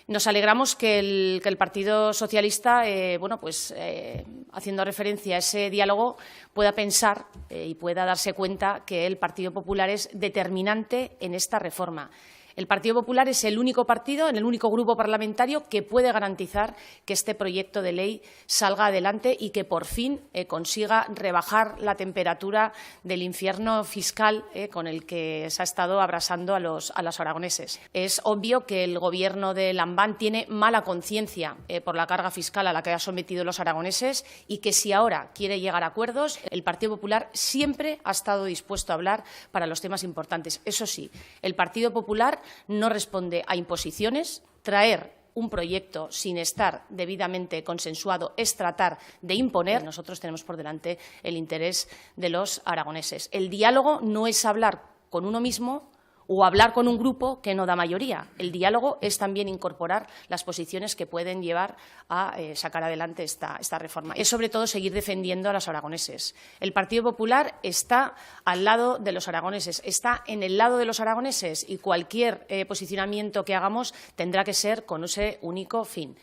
Nos alegramos que el Partido Socialista, haciendo referencia a ese diálogo, pueda pensar y pueda darse cuenta que el Partido Popular es determinante en esta reforma. El Partido Popular es el único partido, el único grupo parlamentario que puede garantizar que este proyecto de ley salga adelante y que por fin consiga rebajar la temperatura del infierno fiscal con el que se ha estado abrasando a los aragoneses. Es obvio que el Gobierno de Lambán tiene mala conciencia por la carga fiscal a la que ha sometido los aragoneses y que si ahora quiere llegar a acuerdos, el Partido Popular siempre ha estado dispuesto a hablar para los temas importantes. Eso sí, el Partido Popular no responde a imposiciones. Traer un proyecto sin estar debidamente consensuado es tratar de imponer. Nosotros tenemos por delante el interés de los aragoneses. El diálogo no es hablar con uno mismo o hablar con un grupo que no da mayoría. El diálogo es también incorporar las posiciones que pueden llevar a sacar adelante esta reforma. Es sobre todo seguir defendiendo a los aragoneses. El Partido Popular está al lado de los aragoneses, está en el lado de los aragoneses y cualquier posicionamiento que hagamos tendrá que ser con ese único fin.